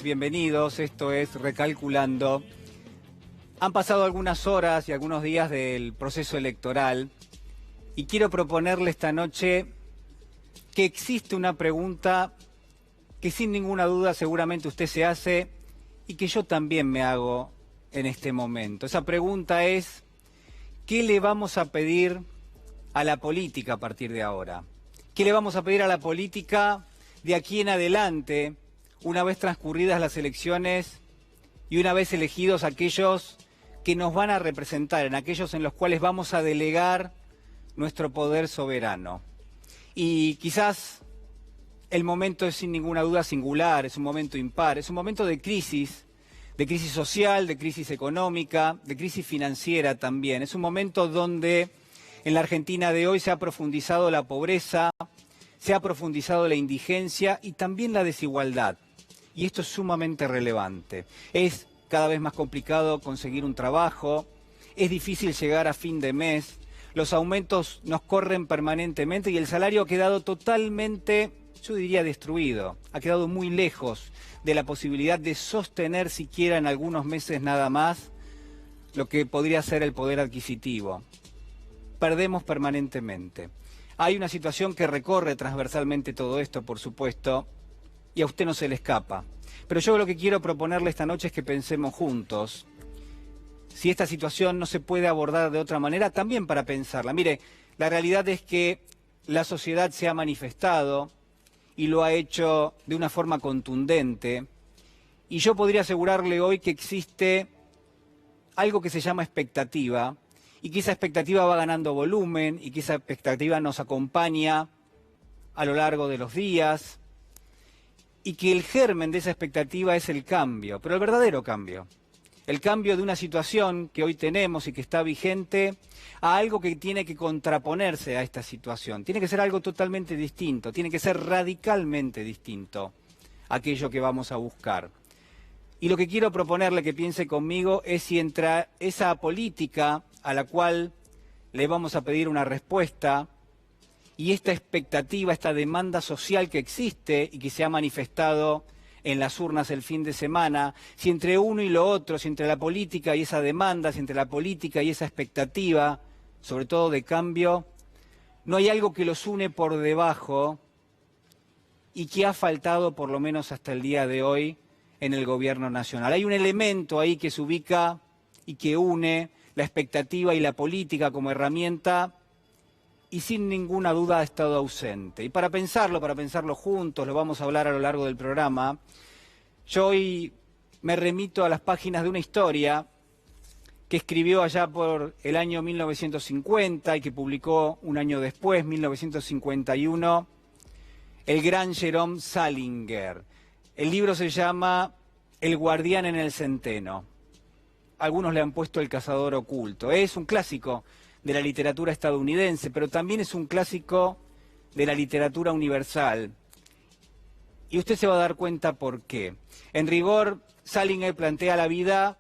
Bienvenidos, esto es Recalculando. Han pasado algunas horas y algunos días del proceso electoral y quiero proponerle esta noche que existe una pregunta que sin ninguna duda seguramente usted se hace y que yo también me hago en este momento. Esa pregunta es: ¿qué le vamos a pedir a la política a partir de ahora? ¿Qué le vamos a pedir a la política de aquí en adelante, una vez transcurridas las elecciones y una vez elegidos aquellos que nos van a representar, en aquellos en los cuales vamos a delegar nuestro poder soberano? Y quizás el momento es sin ninguna duda singular, es un momento impar, es un momento de crisis social, de crisis económica, de crisis financiera también. Es un momento donde en la Argentina de hoy se ha profundizado la pobreza, se ha profundizado la indigencia y también la desigualdad. Y esto es sumamente relevante. Es cada vez más complicado conseguir un trabajo, es difícil llegar a fin de mes, los aumentos nos corren permanentemente y el salario ha quedado totalmente, yo diría, destruido. Ha quedado muy lejos de la posibilidad de sostener siquiera en algunos meses nada más lo que podría ser el poder adquisitivo. Perdemos permanentemente. Hay una situación que recorre transversalmente todo esto, por supuesto, y a usted no se le escapa. Pero yo lo que quiero proponerle esta noche es que pensemos juntos si esta situación no se puede abordar de otra manera, también para pensarla. Mire, la realidad es que la sociedad se ha manifestado y lo ha hecho de una forma contundente, y yo podría asegurarle hoy que existe algo que se llama expectativa, y que esa expectativa va ganando volumen, y que esa expectativa nos acompaña a lo largo de los días, y que el germen de esa expectativa es el cambio, pero el verdadero cambio. El cambio de una situación que hoy tenemos y que está vigente a algo que tiene que contraponerse a esta situación. Tiene que ser algo totalmente distinto, tiene que ser radicalmente distinto a aquello que vamos a buscar. Y lo que quiero proponerle que piense conmigo es si entre esa política a la cual le vamos a pedir una respuesta y esta expectativa, esta demanda social que existe y que se ha manifestado en las urnas el fin de semana, si entre uno y lo otro, si entre la política y esa demanda, si entre la política y esa expectativa, sobre todo de cambio, no hay algo que los une por debajo y que ha faltado por lo menos hasta el día de hoy en el gobierno nacional. Hay un elemento ahí que se ubica y que une la expectativa y la política como herramienta y sin ninguna duda ha estado ausente. Y para pensarlo juntos, lo vamos a hablar a lo largo del programa, yo hoy me remito a las páginas de una historia que escribió allá por el año 1950 y que publicó un año después, 1951, el gran Jerome Salinger. El libro se llama El guardián en el centeno. Algunos le han puesto El cazador oculto. Es un clásico de la literatura estadounidense, pero también es un clásico de la literatura universal. Y usted se va a dar cuenta por qué. En rigor, Salinger plantea la vida,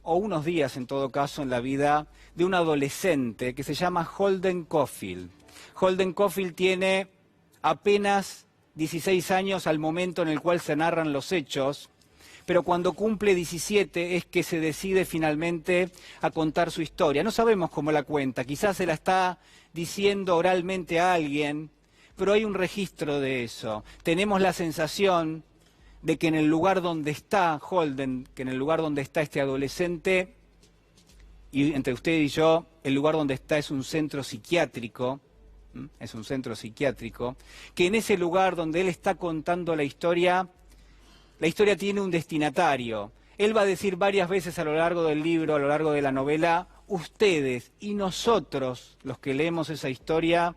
o unos días en todo caso, en la vida de un adolescente que se llama Holden Caulfield. Holden Caulfield tiene apenas 16 años al momento en el cual se narran los hechos, pero cuando cumple 17 es que se decide finalmente a contar su historia. No sabemos cómo la cuenta, quizás se la está diciendo oralmente a alguien, pero hay un registro de eso. Tenemos la sensación de que en el lugar donde está Holden, que en el lugar donde está este adolescente, y entre usted y yo, el lugar donde está es un centro psiquiátrico, que en ese lugar donde él está contando la historia tiene un destinatario. Él va a decir varias veces a lo largo del libro, a lo largo de la novela, ustedes y nosotros, los que leemos esa historia,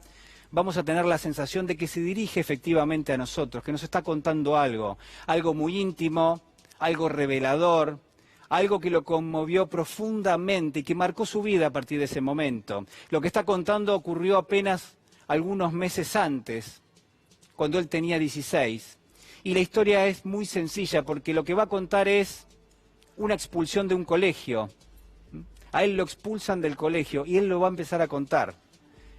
vamos a tener la sensación de que se dirige efectivamente a nosotros, que nos está contando algo muy íntimo, algo revelador, algo que lo conmovió profundamente y que marcó su vida a partir de ese momento. Lo que está contando ocurrió apenas algunos meses antes, cuando él tenía 16. Y la historia es muy sencilla porque lo que va a contar es una expulsión de un colegio. A él lo expulsan del colegio y él lo va a empezar a contar.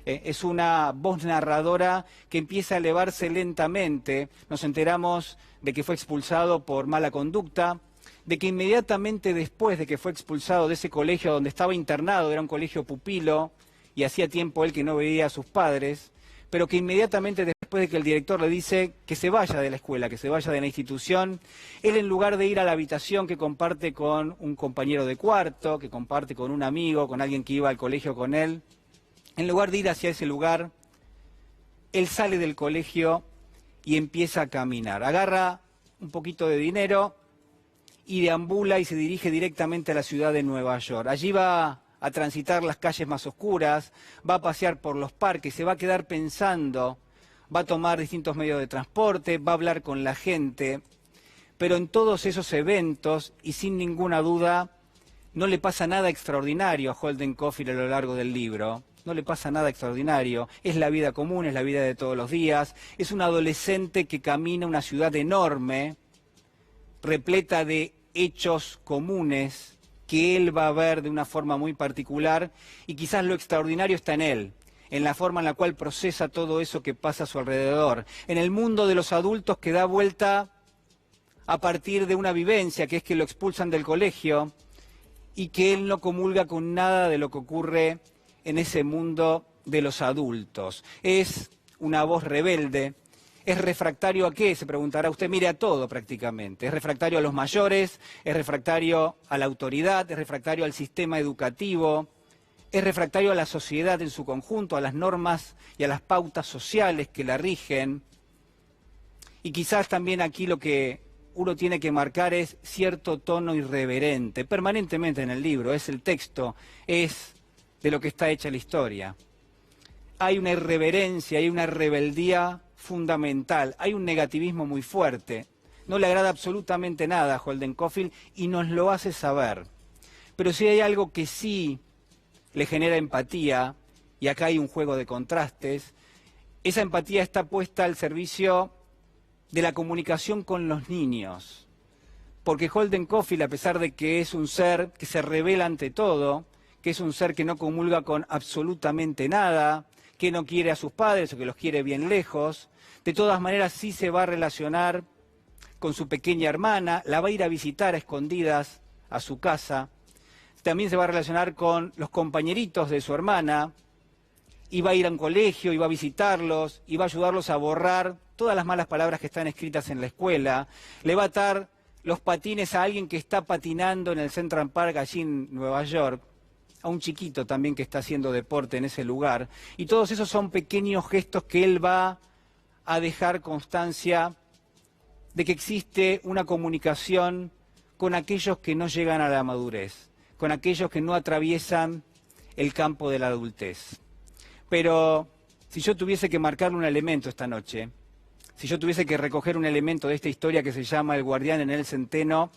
Es una voz narradora que empieza a elevarse lentamente. Nos enteramos de que fue expulsado por mala conducta, de que inmediatamente después de que fue expulsado de ese colegio donde estaba internado, era un colegio pupilo, y hacía tiempo él que no veía a sus padres, pero que inmediatamente después de que el director le dice que se vaya de la escuela, que se vaya de la institución, él en lugar de ir a la habitación que comparte con un compañero de cuarto, que comparte con un amigo, con alguien que iba al colegio con él, en lugar de ir hacia ese lugar, él sale del colegio y empieza a caminar. Agarra un poquito de dinero y deambula y se dirige directamente a la ciudad de Nueva York. Allí va a transitar las calles más oscuras, va a pasear por los parques, se va a quedar pensando, va a tomar distintos medios de transporte, va a hablar con la gente, pero en todos esos eventos, y sin ninguna duda, no le pasa nada extraordinario a Holden Caulfield a lo largo del libro. No le pasa nada extraordinario, es la vida común, es la vida de todos los días, es un adolescente que camina una ciudad enorme, repleta de hechos comunes que él va a ver de una forma muy particular, y quizás lo extraordinario está en él, en la forma en la cual procesa todo eso que pasa a su alrededor, en el mundo de los adultos que da vuelta a partir de una vivencia, que es que lo expulsan del colegio, y que él no comulga con nada de lo que ocurre en ese mundo de los adultos. Es una voz rebelde. ¿Es refractario a qué? Se preguntará usted. Mire, a todo prácticamente. Es refractario a los mayores, es refractario a la autoridad, es refractario al sistema educativo, es refractario a la sociedad en su conjunto, a las normas y a las pautas sociales que la rigen. Y quizás también aquí lo que uno tiene que marcar es cierto tono irreverente, permanentemente en el libro, es el texto, es de lo que está hecha la historia. Hay una irreverencia, hay una rebeldía fundamental, hay un negativismo muy fuerte. No le agrada absolutamente nada a Holden Caulfield y nos lo hace saber. Pero si hay algo que sí le genera empatía, y acá hay un juego de contrastes, esa empatía está puesta al servicio de la comunicación con los niños. Porque Holden Caulfield, a pesar de que es un ser que se revela ante todo, que es un ser que no comulga con absolutamente nada, que no quiere a sus padres o que los quiere bien lejos, de todas maneras sí se va a relacionar con su pequeña hermana, la va a ir a visitar a escondidas a su casa, también se va a relacionar con los compañeritos de su hermana, y va a ir a un colegio, y va a visitarlos, y va a ayudarlos a borrar todas las malas palabras que están escritas en la escuela, le va a atar los patines a alguien que está patinando en el Central Park allí en Nueva York, a un chiquito también que está haciendo deporte en ese lugar, y todos esos son pequeños gestos que él va a dejar constancia de que existe una comunicación con aquellos que no llegan a la madurez, con aquellos que no atraviesan el campo de la adultez. Pero si yo tuviese que marcar un elemento esta noche, si yo tuviese que recoger un elemento de esta historia que se llama El guardián en el centeno,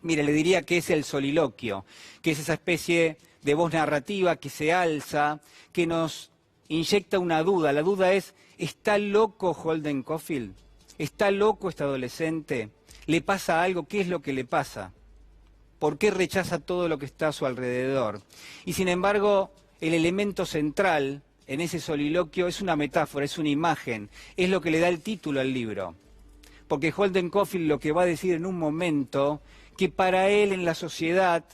mire, le diría que es el soliloquio, que es esa especie de voz narrativa que se alza, que nos inyecta una duda. La duda es, ¿está loco Holden Caulfield? ¿Está loco este adolescente? ¿Le pasa algo? ¿Qué es lo que le pasa? ¿Por qué rechaza todo lo que está a su alrededor? Y sin embargo, el elemento central en ese soliloquio es una metáfora, es una imagen, es lo que le da el título al libro. Porque Holden Caulfield lo que va a decir en un momento, que para él en la sociedad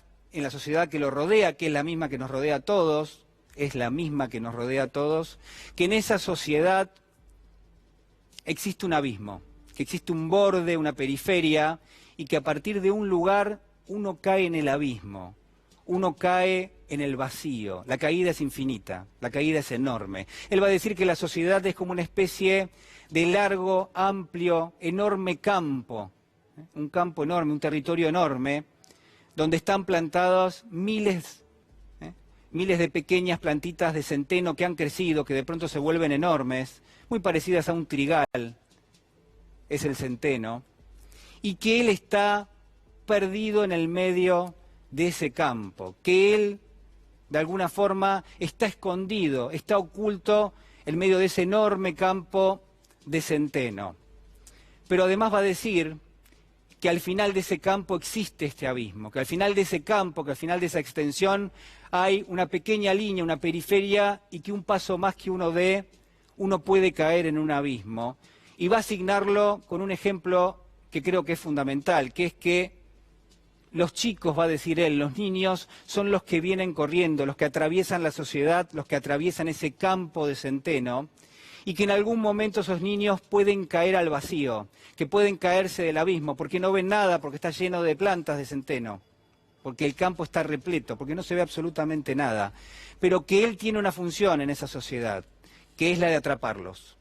que lo rodea, que es la misma que nos rodea a todos, es la misma que nos rodea a todos, que en esa sociedad existe un abismo, que existe un borde, una periferia, y que a partir de un lugar uno cae en el abismo, uno cae en el vacío, la caída es infinita, la caída es enorme. Él va a decir que la sociedad es como una especie de largo, amplio, enorme campo, un campo enorme, un territorio enorme, donde están plantados miles de pequeñas plantitas de centeno que han crecido, que de pronto se vuelven enormes, muy parecidas a un trigal, es el centeno, y que él está perdido en el medio de ese campo, que él, de alguna forma, está escondido, está oculto en medio de ese enorme campo de centeno. Pero además va a decir que al final de ese campo existe este abismo, que al final de ese campo, que al final de esa extensión hay una pequeña línea, una periferia, y que un paso más que uno dé, uno puede caer en un abismo. Y va a asignarlo con un ejemplo que creo que es fundamental, que es que los chicos, va a decir él, los niños son los que vienen corriendo, los que atraviesan la sociedad, los que atraviesan ese campo de centeno, y que en algún momento esos niños pueden caer al vacío, que pueden caerse del abismo, porque no ven nada, porque está lleno de plantas de centeno, porque el campo está repleto, porque no se ve absolutamente nada, pero que él tiene una función en esa sociedad, que es la de atraparlos,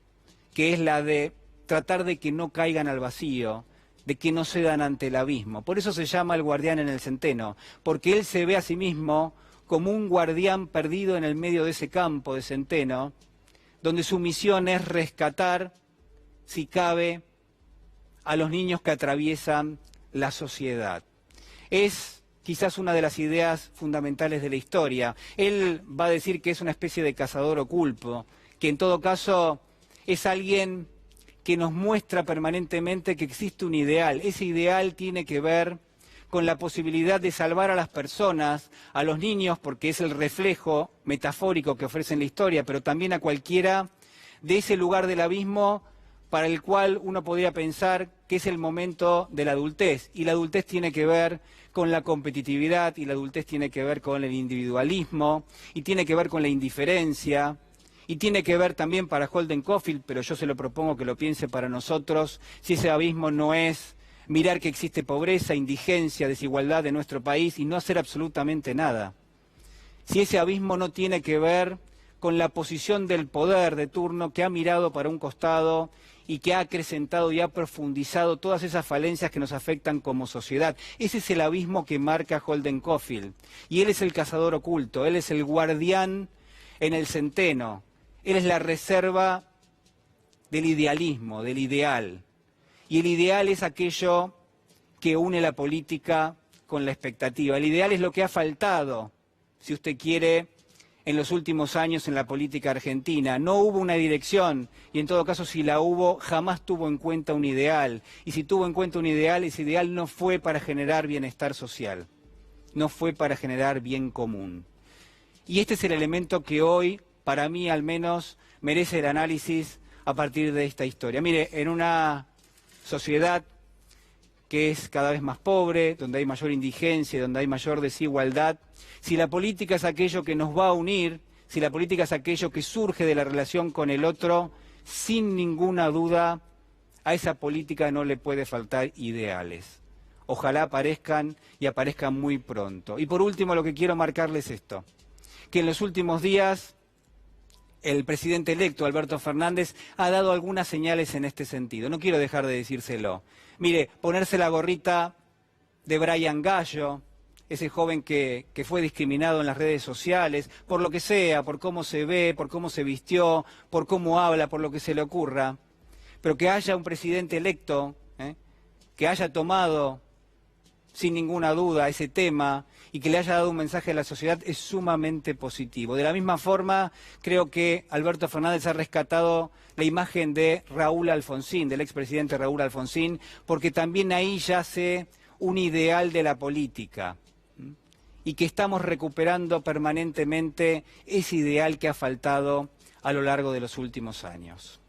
que es la de tratar de que no caigan al vacío, de que no cedan ante el abismo. Por eso se llama el guardián en el centeno, porque él se ve a sí mismo como un guardián perdido en el medio de ese campo de centeno, donde su misión es rescatar, si cabe, a los niños que atraviesan la sociedad. Es quizás una de las ideas fundamentales de la historia. Él va a decir que es una especie de cazador oculto, que en todo caso es alguien que nos muestra permanentemente que existe un ideal. Ese ideal tiene que ver con la posibilidad de salvar a las personas, a los niños, porque es el reflejo metafórico que ofrece la historia, pero también a cualquiera de ese lugar del abismo para el cual uno podría pensar que es el momento de la adultez. Y la adultez tiene que ver con la competitividad, y la adultez tiene que ver con el individualismo, y tiene que ver con la indiferencia, y tiene que ver también para Holden Caulfield, pero yo se lo propongo que lo piense para nosotros, si ese abismo no es mirar que existe pobreza, indigencia, desigualdad en nuestro país y no hacer absolutamente nada. Si ese abismo no tiene que ver con la posición del poder de turno que ha mirado para un costado y que ha acrecentado y ha profundizado todas esas falencias que nos afectan como sociedad. Ese es el abismo que marca Holden Caulfield. Y él es el cazador oculto, él es el guardián en el centeno, él es la reserva del idealismo, del ideal. Y el ideal es aquello que une la política con la expectativa. El ideal es lo que ha faltado, si usted quiere, en los últimos años en la política argentina. No hubo una dirección, y en todo caso si la hubo, jamás tuvo en cuenta un ideal. Y si tuvo en cuenta un ideal, ese ideal no fue para generar bienestar social, no fue para generar bien común. Y este es el elemento que hoy, para mí al menos, merece el análisis a partir de esta historia. Mire, en una sociedad que es cada vez más pobre, donde hay mayor indigencia, donde hay mayor desigualdad, si la política es aquello que nos va a unir, si la política es aquello que surge de la relación con el otro, sin ninguna duda, a esa política no le puede faltar ideales. Ojalá aparezcan y aparezcan muy pronto. Y por último, lo que quiero marcarles es esto, que en los últimos días el presidente electo, Alberto Fernández, ha dado algunas señales en este sentido. No quiero dejar de decírselo. Mire, ponerse la gorrita de Brian Gallo, ese joven que fue discriminado en las redes sociales, por lo que sea, por cómo se ve, por cómo se vistió, por cómo habla, por lo que se le ocurra, pero que haya un presidente electo, que haya tomado sin ninguna duda ese tema y que le haya dado un mensaje a la sociedad es sumamente positivo. De la misma forma, creo que Alberto Fernández ha rescatado la imagen de Raúl Alfonsín, del expresidente Raúl Alfonsín, porque también ahí yace un ideal de la política y que estamos recuperando permanentemente ese ideal que ha faltado a lo largo de los últimos años.